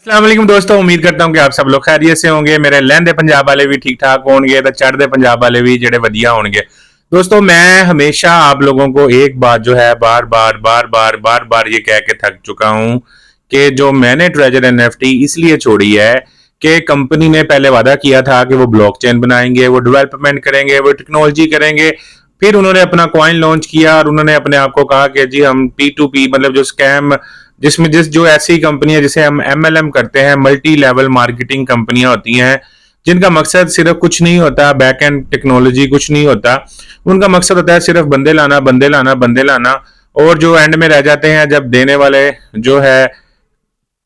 अस्सलाम वालेकुम दोस्तों, उम्मीद करता हूं कि आप सब लोग खैरियत से होंगे। मेरे लहंदे पंजाब वाले भी ठीक ठाक होंगे तो चढ़दे पंजाब वाले भी जेडे वधिया होंगे। दोस्तों, मैं हमेशा आप लोगों को एक बात जो है बार बार ये कह के थक चुका हूं कि जो मैंने ट्रेजर एनएफटी इसलिए छोड़ी है कि कंपनी ने पहले वादा किया था कि वो ब्लॉकचेन बनाएंगे, वो डेवलपमेंट करेंगे, वो टेक्नोलॉजी करेंगे। फिर उन्होंने अपना कॉइन लॉन्च किया और उन्होंने अपने आप को कहा कि जी हम P2P मतलब जो स्कैम जिसमें जो ऐसी कंपनियां जिसे हम MLM करते हैं, मल्टी लेवल मार्केटिंग कंपनियां होती हैं जिनका मकसद सिर्फ कुछ नहीं होता, बैक एंड टेक्नोलॉजी कुछ नहीं होता। उनका मकसद होता है सिर्फ बंदे लाना बंदे लाना बंदे लाना। और जो एंड में रह जाते हैं, जब देने वाले जो है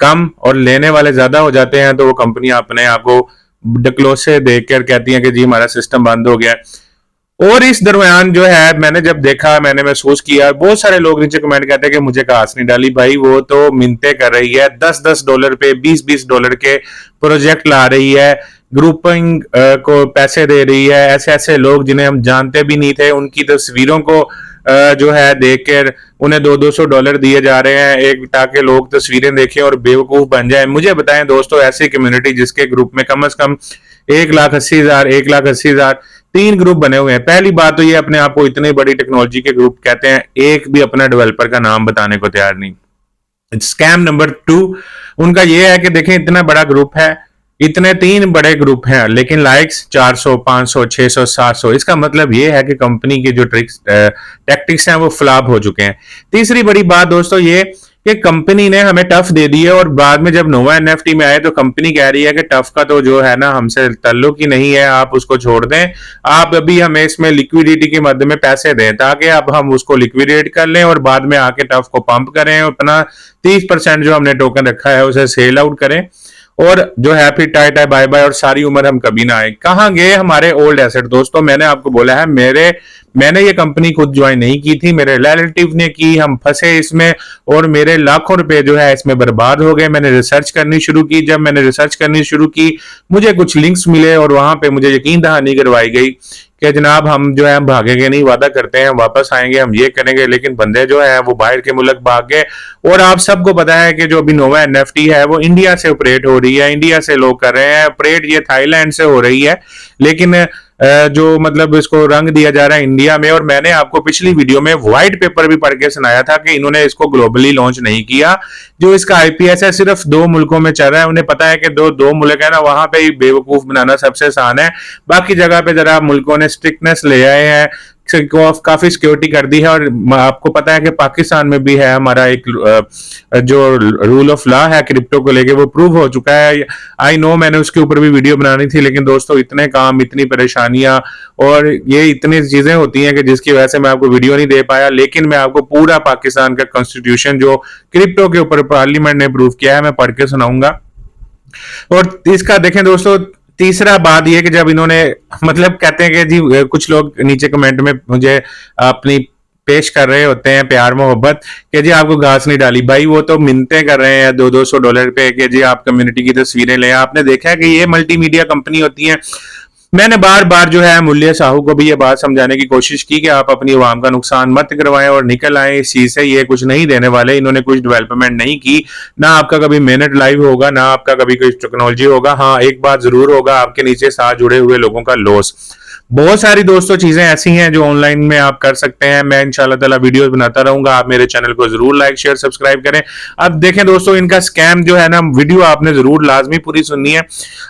कम और लेने वाले ज्यादा हो जाते हैं, तो वो कंपनियां अपने आप को डकलोसे देकर कहती हैं कि जी हमारा सिस्टम बंद हो गया। और इस दरमियान जो है मैंने जब देखा, मैंने महसूस किया, बहुत सारे लोग नीचे कमेंट कहते हैं कि मुझे घास नहीं डाली। भाई वो तो मिन्नतें कर रही है, $10-10 पे, $20-20 के प्रोजेक्ट ला रही है, ग्रुपिंग को पैसे दे रही है। ऐसे ऐसे लोग जिन्हें हम जानते भी नहीं थे, उनकी तस्वीरों को जो है देख कर उन्हें $200-200 दिए जा रहे हैं एक, ताकि लोग तस्वीरें देखें और बेवकूफ बन जाए। मुझे बताएं दोस्तों, ऐसी कम्युनिटी जिसके ग्रुप में कम से कम 1,80,000 1,80,000 3 ग्रुप बने हुए हैं। पहली बात तो ये अपने आप को इतनी बड़ी टेक्नोलॉजी के ग्रुप कहते हैं, एक भी अपना डेवलपर का नाम बताने को तैयार नहीं। स्कैम नंबर 2 उनका ये है कि देखें इतना बड़ा ग्रुप है, इतने 3 बड़े ग्रुप हैं, लेकिन लाइक्स 400 500 600 700। इसका मतलब ये है कि कंपनी के जो ट्रिक्स टैक्टिक्स हैं वो फ्लॉप हो चुके हैं। तीसरी बड़ी बात दोस्तों ये कि कंपनी ने हमें टफ दे दी है, और बाद में जब नोवा एनएफटी में आए तो कंपनी कह रही है कि टफ का तो जो है ना हमसे ताल्लुक ही नहीं है, आप उसको छोड़ दें, आप अभी हमें इसमें लिक्विडिटी के मध्य में पैसे दें ताकि अब हम उसको लिक्विडेट कर लें और बाद में आके टफ को पंप करें, अपना 30% जो हमने टोकन रखा है उसे सेल आउट करें, और जो है फिर टाई टाई बाय बाय और सारी उम्र हम कभी ना आए। कहाँ गए हमारे ओल्ड एसेट? दोस्तों, मैंने आपको बोला है मैंने ये कंपनी खुद ज्वाइन नहीं की थी, मेरे रिलेटिव ने की, हम फंसे इसमें और मेरे लाखों रुपए जो है इसमें बर्बाद हो गए। मैंने रिसर्च करनी शुरू की, जब मैंने रिसर्च करनी शुरू की मुझे कुछ लिंक्स मिले और वहां पे मुझे यकीन दहानी करवाई गई कि जनाब हम जो है हम भागेंगे नहीं, वादा करते हैं हम वापस आएंगे, हम ये करेंगे, लेकिन बंदे जो है वो बाहर के मुल्क भाग गए। और आप सबको पता है कि जो अभी नोवा एनएफटी है वो इंडिया से ऑपरेट हो रही है, इंडिया से लोग कर रहे हैं ऑपरेट, ये थाईलैंड से हो रही है, लेकिन जो मतलब इसको रंग दिया जा रहा है इंडिया में। और मैंने आपको पिछली वीडियो में व्हाइट पेपर भी पढ़ के सुनाया था कि इन्होंने इसको ग्लोबली लॉन्च नहीं किया। जो इसका आईपीएस है सिर्फ 2 मुल्कों में चल रहा है। उन्हें पता है कि दो मुल्क है ना, वहां पे ही बेवकूफ बनाना सबसे आसान है, बाकी जगह पे जरा मुल्कों ने स्ट्रिक्टनेस ले आए हैं, काफी सिक्योरिटी कर दी है। और आपको पता है कि पाकिस्तान में भी है हमारा एक जो रूल ऑफ लॉ है क्रिप्टो को लेके, वो प्रूव हो चुका है। आई नो मैंने उसके ऊपर भी वीडियो बनानी थी, लेकिन दोस्तों इतने काम, इतनी परेशानियां और ये इतनी चीजें होती हैं कि जिसकी वजह से मैं आपको वीडियो नहीं दे पाया। लेकिन मैं आपको पूरा पाकिस्तान का कॉन्स्टिट्यूशन जो क्रिप्टो के ऊपर पार्लियामेंट ने प्रूव किया है मैं पढ़ के सुनाऊंगा। और इसका देखें दोस्तों, तीसरा बात यह कि जब इन्होंने मतलब कहते हैं कि जी कुछ लोग नीचे कमेंट में मुझे अपनी पेश कर रहे होते हैं प्यार मोहब्बत कि जी आपको घास नहीं डाली। भाई वो तो मिन्नतें कर रहे हैं $200-200 पे कि जी आप कम्युनिटी की तस्वीरें लें। आपने देखा है कि ये मल्टीमीडिया कंपनी होती है। मैंने बार बार जो है मुल्ले साहू को भी ये बात समझाने की कोशिश की कि आप अपनी आवाम का नुकसान मत करवाएं और निकल आए इस चीज से, ये कुछ नहीं देने वाले। इन्होंने कुछ डेवलपमेंट नहीं की, ना आपका कभी मिनट लाइव होगा, ना आपका कभी कोई टेक्नोलॉजी होगा। हाँ, एक बात जरूर होगा, आपके नीचे साथ जुड़े हुए लोगों का लॉस। बहुत सारी दोस्तों चीजें ऐसी हैं जो ऑनलाइन में आप कर सकते हैं। मैं इंशाल्लाह ताला वीडियोस बनाता रहूंगा, आप मेरे चैनल को जरूर लाइक शेयर सब्सक्राइब करें। अब देखें दोस्तों, इनका स्कैम जो है ना, वीडियो आपने जरूर लाजमी पूरी सुननी है।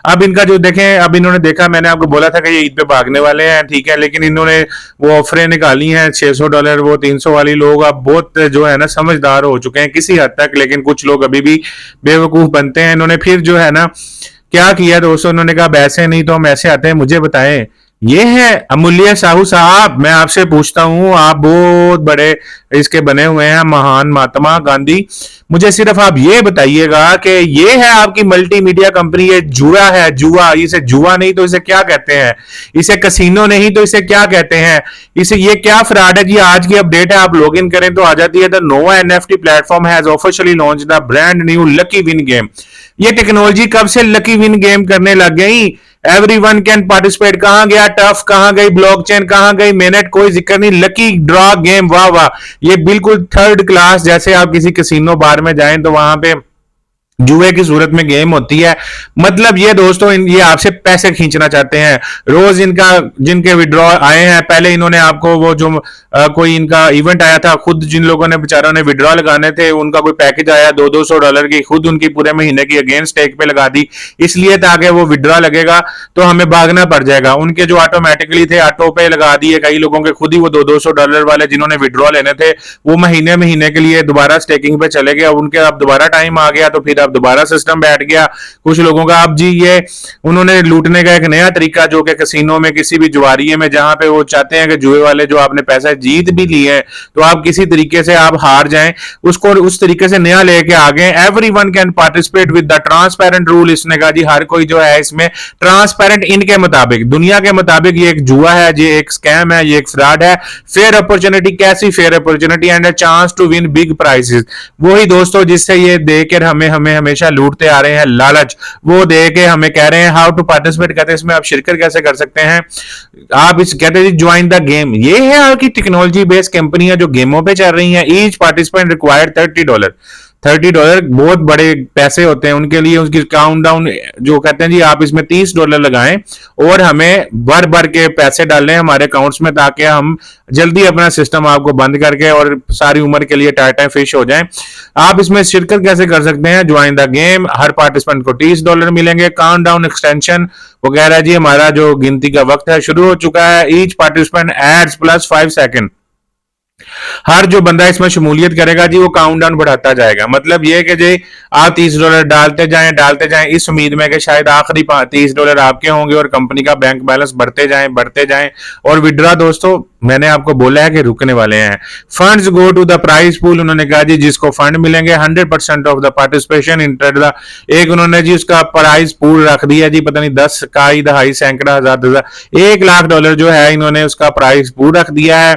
अब इनका जो देखें, अब इन्होंने देखा, मैंने आपको बोला था कि ये ईद पे भागने वाले हैं, ठीक है, लेकिन इन्होंने वो ऑफरें निकाली हैं $600, वो 300 वाली। लोग अब बहुत जो है ना समझदार हो चुके हैं किसी हद तक, लेकिन कुछ लोग अभी भी बेवकूफ बनते हैं। इन्होंने फिर जो है ना क्या किया दोस्तों, उन्होंने कहा ऐसे नहीं तो हम ऐसे आते हैं। मुझे बताएं, ये है अमूल्य साहू साहब, मैं आपसे पूछता हूं, आप बहुत बड़े इसके बने हुए हैं महान महात्मा गांधी, मुझे सिर्फ आप ये बताइएगा कि ये है आपकी मल्टीमीडिया कंपनी, ये जुआ है, जुआ। इसे जुआ नहीं तो इसे क्या कहते हैं? इसे कसीनो नहीं तो इसे क्या कहते हैं? इसे ये क्या फ्रॉड है जी? आज की अपडेट है, आप लॉग इन करें तो आ जाती है, the Nova NFT platform has officially launch the brand new lucky win game. ये टेक्नोलॉजी कब से लकी विन गेम करने लग गई? Everyone can participate. कहां गया टफ, कहां गई ब्लॉकचेन, कहां गई मिनट, कोई जिक्र नहीं। लकी ड्रॉ गेम, वाह वाह, ये बिल्कुल थर्ड क्लास। जैसे आप किसी कैसीनो बार में जाएं तो वहां पे जुए की सूरत में गेम होती है। मतलब ये दोस्तों ये आपसे पैसे खींचना चाहते हैं। रोज इनका जिनके विड्रॉ आए हैं, पहले इन्होंने आपको वो जो कोई इनका इवेंट आया था, खुद जिन लोगों ने बेचारों ने विड्रॉ लगाने थे, उनका कोई पैकेज आया $200 की, खुद उनकी पूरे महीने की अगेंस्ट टेक पे लगा दी, इसलिए ताकि वो विड्रॉ लगेगा तो हमें भागना पड़ जाएगा। उनके जो ऑटोमेटिकली थे ऑटो पे लगा दिए, कई लोगों के खुद ही वो $200 वाले जिन्होंने विड्रॉ लेने थे वो महीने महीने के लिए दोबारा स्टेकिंग पे चले गए। उनके अब दोबारा टाइम आ गया तो फिर अब दोबारा सिस्टम बैठ गया कुछ लोगों का। अब जी ये उन्होंने लूटने का एक नया तरीका, जो कि कैसीनो में किसी भी जुआरिये में जहां पे वो चाहते हैं कि जुए वाले जो आपने पैसा जीत भी लिए हैं तो आप किसी तरीके से आप हार जाएं, उसको उस तरीके से नया लेके आ गए। Everyone can participate with the transparent rule. इसने कहा जी हर कोई जो है इसमें ट्रांसपेरेंट, इनके मुताबिक, दुनिया के मुताबिक ये एक जुआ है, ये एक स्कैम है, ये एक फ्रॉड है। फेयर अपॉर्चुनिटी, कैसी fair opportunity? And a chance to win big prizes. वही दोस्तों जिससे ये देकर हमें हमेशा लूटते आ रहे हैं, लालच, वो दे के हमें कह रहे हैं हाउ टू पार्टिसिपेट, कहते हैं इसमें आप शिरकत कैसे कर सकते हैं। आप इस कहते हैं ज्वाइन द गेम। ये है आपकी टेक्नोलॉजी बेस्ड कंपनियां जो गेमों पे चल रही हैं। Each participant required $30। $30 बहुत बड़े पैसे होते हैं उनके लिए। उसकी काउंट डाउन जो कहते हैं जी आप इसमें $30 लगाएं और हमें भर भर के पैसे डालें हमारे अकाउंट्स में, ताकि हम जल्दी अपना सिस्टम आपको बंद करके और सारी उम्र के लिए टाटा फिश हो जाएं। आप इसमें शिरकत कैसे कर सकते हैं? Join the game. Her participant को $30 मिलेंगे। काउंट डाउन एक्सटेंशन वगैरह जी, हमारा जो गिनती का वक्त है शुरू हो चुका है। Each participant adds +5 second. हर जो बंदा इसमें शमूलियत करेगा जी वो काउंटडाउन बढ़ाता जाएगा। मतलब ये कि जी आप $30 डालते जाएं इस उम्मीद में कि शायद आखिरी $30 आपके होंगे और कंपनी का बैंक बैलेंस बढ़ते जाएं। और विड्रॉ दोस्तों मैंने आपको बोला है कि रुकने वाले हैं। Funds go to the prize pool. उन्होंने कहा जी जिसको फंड मिलेंगे 100% of the participation enter the, एक उन्होंने जी उसका प्राइस पूल रख दिया जी, पता नहीं 10 का दहाई सैकड़ा हजार $1,00,000 जो है इन्होंने उसका प्राइस पूल रख दिया है।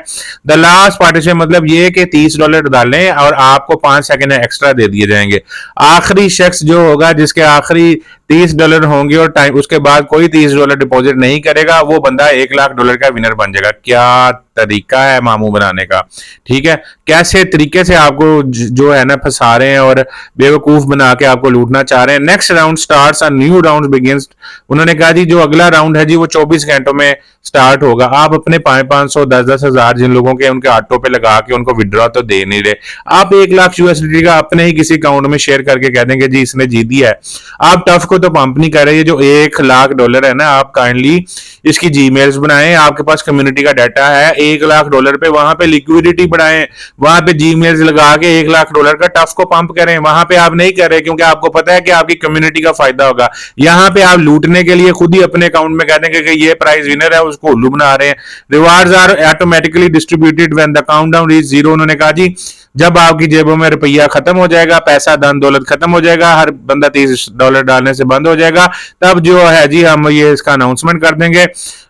द लास्ट पार्टिसिपेंट, मतलब ये कि $30 डालें और आपको 5 सेकंड एक्स्ट्रा दे दिए जाएंगे। आखिरी शख्स जो होगा जिसके आखिरी $30 होंगे और टाइम उसके बाद कोई $30 डिपॉजिट नहीं करेगा, वो बंदा $1,00,000 का विनर बन जाएगा। क्या तरीका है मामू बनाने का, ठीक है। कैसे तरीके से आपको जो है ना फंसा रहे हैं और बेवकूफ बना के आपको लूटना चाह रहे हैं। Next round starts, a new round begins. उन्होंने कहा जी जो अगला राउंड है जी वो 24 घंटों में स्टार्ट होगा। आप अपने 500, 10 हजार जिन लोगों के उनके ऑटो पे लगा के उनको विड्रॉ तो दे नहीं रहे, आप $1,00,000 का अपने ही किसी अकाउंट में शेयर करके कह देंगे जी इसने जीत दिया है। आप टफ को तो पंप नहीं कर रहे। ये जो $1,00,000 है ना, आप काइंडली इसकी जीमेल्स बनाएं। आपके पास कम्युनिटी का डाटा है $1,00,000 पे, वहां पे लिक्विडिटी बढ़ाएं, वहां पे जीमेल्स लगा के $1,00,000 का टफ को पंप करें। वहां पे आप नहीं कर रहे क्योंकि आपको पता है कि आपकी कम्युनिटी का फायदा होगा। यहाँ पे आप लूटने के लिए खुद ही अपने अकाउंट में कह देंगे कि ये प्राइस विनर है, उसको उल्लू बना रहे हैं। Rewards are automatically distributed when the countdown is 0। उन्होंने कहा जी जब आपकी जेबों में रुपया खत्म हो जाएगा, पैसा धन दौलत खत्म हो जाएगा, हर बंदा $30 डालने से बंद हो जाएगा, तब जो है जी हम ये इसका अनाउंसमेंट कर देंगे।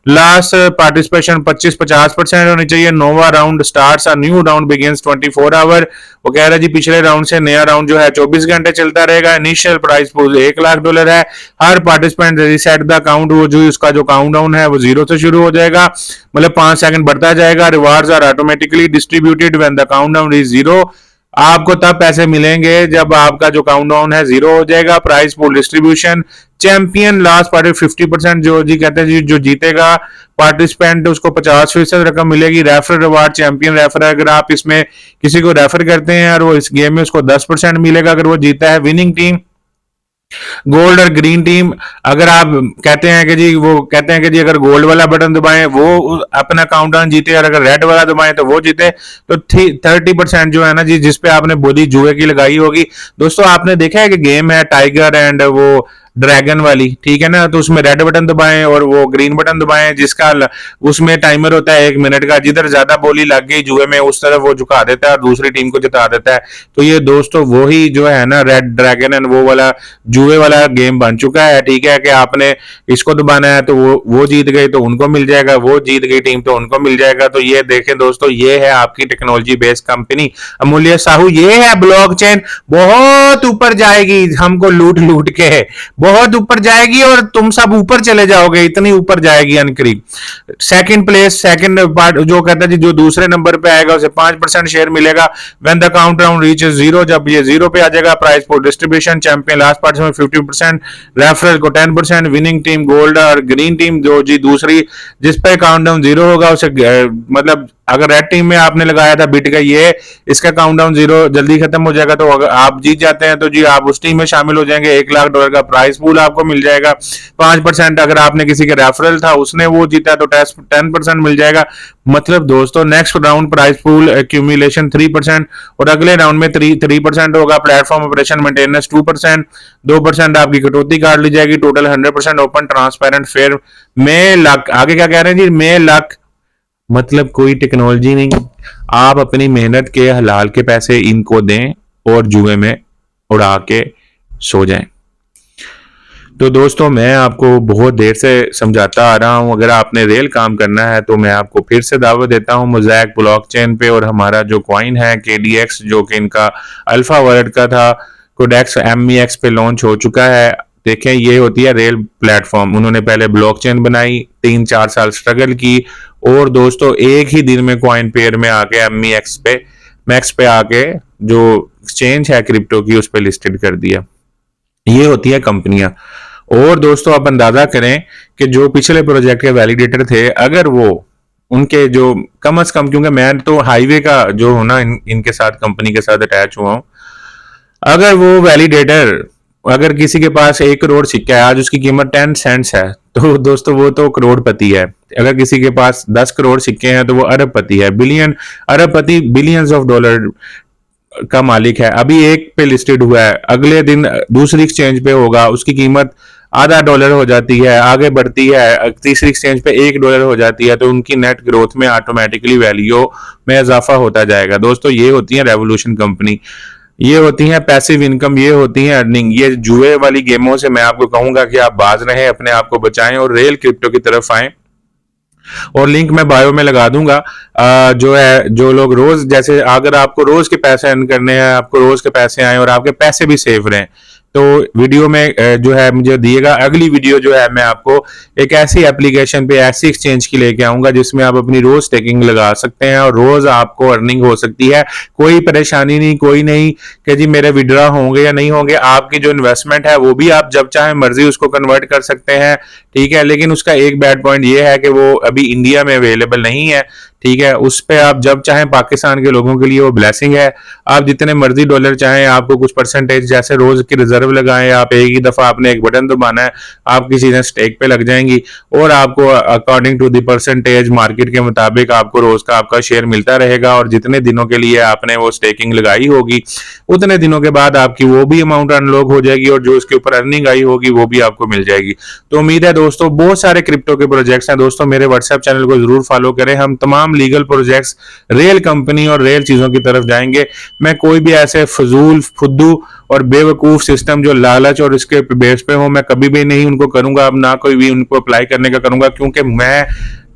लास्ट पार्टिसिपेशन 25-50% होनी चाहिए। Nova round starts, a new round begins 24 hour. वो कह रहा है जी पिछले राउंड से नया राउंड जो है 24 घंटे चलता रहेगा। इनिशियल प्राइस पूल $1,00,000 है। हर पार्टिसिपेंट रीसेट द काउंट, वो जो उसका जो काउंट डाउन है वो 0 से शुरू हो जाएगा, मतलब 5 सेकंड बढ़ता जाएगा। Rewards are automatically distributed when the countdown is 0। आपको तब पैसे मिलेंगे जब आपका जो काउंटडाउन है 0 हो जाएगा। Price pool distribution, champion last party 50%, जो जी कहते हैं जी जो जीतेगा पार्टिसिपेंट उसको 50% रकम मिलेगी। रेफर रिवार्ड, चैंपियन रेफर, अगर आप इसमें किसी को रेफर करते हैं और वो इस गेम में उसको 10% मिलेगा अगर वो जीता है। विनिंग टीम, गोल्ड और ग्रीन टीम, अगर आप कहते हैं कि जी वो कहते हैं कि जी अगर गोल्ड वाला बटन दबाएं वो अपना काउंटडाउन जीते और अगर रेड वाला दबाएं तो वो जीते। तो 30% जो है ना जी जिसपे आपने बोली जुए की लगाई होगी। दोस्तों आपने देखा है कि गेम है टाइगर एंड वो ड्रैगन वाली, ठीक है ना, तो उसमें रेड बटन दबाएं और वो ग्रीन बटन दबाएं, जिसका उसमें टाइमर होता है 1 मिनट का। जिधर ज्यादा बोली लग गई जुए में उस तरफ वो झुका देता है और दूसरी टीम को जिता देता है। तो ये दोस्तों वही जो है ना रेड ड्रैगन एंड वो वाला जुए वाला गेम बन चुका है, ठीक है, कि आपने इसको दबाना है तो वो जीत गई तो उनको मिल जाएगा, वो जीत गई टीम तो उनको मिल जाएगा। तो ये देखें दोस्तों, ये है आपकी टेक्नोलॉजी बेस्ड कंपनी अमूल्य साहू। ये है ब्लॉकचेन, बहुत ऊपर जाएगी हमको लूट लूट के, बहुत ऊपर जाएगी और तुम सब ऊपर चले जाओगे, इतनी ऊपर जाएगी अनकरीब। सेकंड प्लेस, सेकंड पार्ट जो कहता है जी, जो दूसरे नंबर पे आएगा उसे 5% शेयर मिलेगा। व्हेन द काउंटडाउन रीचेस 0, जब ये 0 पे आ जाएगा, price for distribution champion last part में 50%, रेफरल को 10%, विनिंग टीम गोल्ड और ग्रीन टीम जो जी दूसरी जिस पे काउंटडाउन 0 होगा उसे मतलब अगर रेड टीम में आपने लगाया था बिट का, ये इसका काउंटडाउन 0 जल्दी खत्म हो जाएगा, तो अगर आप जीत जाते हैं तो जी आप उस टीम में शामिल हो जाएंगे। $1,00,000 का प्राइस पूल आपको मिल जाएगा। 5% अगर आपने किसी के रेफरल था उसने वो जीता तो 10% मिल जाएगा। मतलब दोस्तों next round price pool accumulation 3% और अगले राउंड में 3% होगा। प्लेटफॉर्म ऑपरेशन मेंटेनेंस 2%, 2% आपकी कटौती काट ली जाएगी। टोटल 100% ओपन ट्रांसपेरेंट फेयर में लक। आगे क्या कह रहे हैं जी, में लक मतलब कोई टेक्नोलॉजी नहीं, आप अपनी मेहनत के हलाल के पैसे इनको दें और जुए में उड़ा के सो जाएं। तो दोस्तों मैं आपको बहुत देर से समझाता आ रहा हूं, अगर आपने रियल काम करना है तो मैं आपको फिर से दावत देता हूं मोज़ैक ब्लॉकचेन पे। और हमारा जो कॉइन है KDX जो कि इनका अल्फा वर्ल्ड का था, कोडेक्स MEX पे लॉन्च हो चुका है। देखें ये होती है रेल प्लेटफॉर्म। उन्होंने पहले ब्लॉकचेन बनाई, 3-4 साल स्ट्रगल की और दोस्तों एक ही दिन में कॉइन पेयर में आके MEX पे मैक्स पे आके जो एक्सचेंज है क्रिप्टो की उस पर लिस्टेड कर दिया। ये होती है कंपनियां। और दोस्तों आप अंदाजा करें कि जो पिछले प्रोजेक्ट के वैलिडेटर थे, अगर वो उनके जो कम से कम, क्योंकि मैं तो हाईवे का जो हूं ना इनके साथ कंपनी के साथ अटैच हुआ हूं, अगर वो वैलिडेटर अगर किसी के पास 1 करोड़ सिक्का है, आज उसकी कीमत 10 सेंट्स है, तो दोस्तों वो तो करोड़पति है। अगर किसी के पास 10 करोड़ सिक्के हैं तो वो अरबपति है। अरबपति बिलियंस ऑफ डॉलर का मालिक है। अभी एक पे लिस्टेड हुआ है, अगले दिन दूसरी एक्सचेंज पे होगा, उसकी कीमत $0.5 हो जाती है, आगे बढ़ती है, तीसरी एक्सचेंज पे $1 हो जाती है, तो उनकी नेट ग्रोथ में ऑटोमेटिकली वैल्यू में इजाफा होता जाएगा। दोस्तों ये होती है रेवोल्यूशन कंपनी, ये होती है पैसिव इनकम, ये होती है अर्निंग। ये जुए वाली गेमों से मैं आपको कहूंगा कि आप बाज रहें, अपने आप को बचाएं और रियल क्रिप्टो की तरफ आएं। और लिंक मैं बायो में लगा दूंगा। जो है, जो लोग रोज, जैसे अगर आपको रोज के पैसे अर्न करने हैं, आपको रोज के पैसे आए और आपके पैसे भी सेफ रहें, तो वीडियो में जो है मुझे दिएगा। अगली वीडियो जो है मैं आपको एक ऐसी एप्लीकेशन पे ऐसी एक्सचेंज की लेके आऊंगा जिसमें आप अपनी रोज स्टेकिंग लगा सकते हैं और रोज आपको अर्निंग हो सकती है। कोई परेशानी नहीं, कोई नहीं कि जी मेरे विड्रॉ होंगे या नहीं होंगे। आपकी जो इन्वेस्टमेंट है वो भी आप जब चाहे मर्जी उसको कन्वर्ट कर सकते हैं, ठीक है। लेकिन उसका एक बैड पॉइंट ये है कि वो अभी इंडिया में अवेलेबल नहीं है, ठीक है। उस पे आप जब चाहें, पाकिस्तान के लोगों के लिए वो ब्लेसिंग है, आप जितने मर्जी डॉलर चाहें, आपको कुछ परसेंटेज जैसे रोज की रिजर्व लगाएं, आप एक ही दफा आपने एक बटन दबाना है, आपकी चीजें स्टेक पे लग जाएंगी और आपको according to the percentage market के मुताबिक आपको रोज का आपका शेयर मिलता रहेगा। और जितने दिनों के लिए आपने वो स्टेकिंग लगाई होगी उतने दिनों के बाद आपकी वो भी अमाउंट अनलॉक हो जाएगी और जो उसके ऊपर अर्निंग आई होगी वो भी आपको मिल जाएगी। तो उम्मीद है दोस्तों, बहुत सारे क्रिप्टो के प्रोजेक्ट्स हैं दोस्तों, मेरे व्हाट्सएप चैनल को जरूर फॉलो करें। हम तमाम लीगल प्रोजेक्ट्स, रियल कंपनी और रियल चीजों की तरफ जाएंगे। मैं कोई भी ऐसे फजूल, फुद्दू और बेवकूफ सिस्टम जो लालच और इसके बेस पे हो, मैं कभी भी नहीं उनको करूंगा। अब ना कोई भी उनको अप्लाई करने का करूंगा, क्योंकि मैं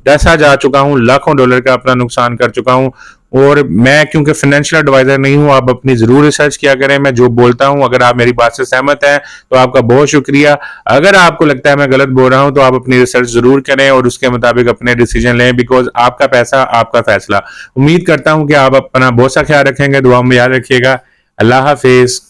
डसा जा चुका हूं, लाखों डॉलर का अपना नुकसान कर चुका हूं। और मैं क्योंकि फाइनेंशियल एडवाइजर नहीं हूं, आप अपनी जरूर रिसर्च किया करें मैं जो बोलता हूं। अगर आप मेरी बात से सहमत हैं तो आपका बहुत शुक्रिया। अगर आपको लगता है मैं गलत बोल रहा हूं तो आप अपनी रिसर्च जरूर करें और उसके मुताबिक अपने डिसीजन लें, बिकॉज आपका पैसा आपका फैसला। उम्मीद करता हूं कि आप अपना बहुत सा ख्याल रखेंगे, दुआ में याद रखिएगा। अल्लाह हाफिज।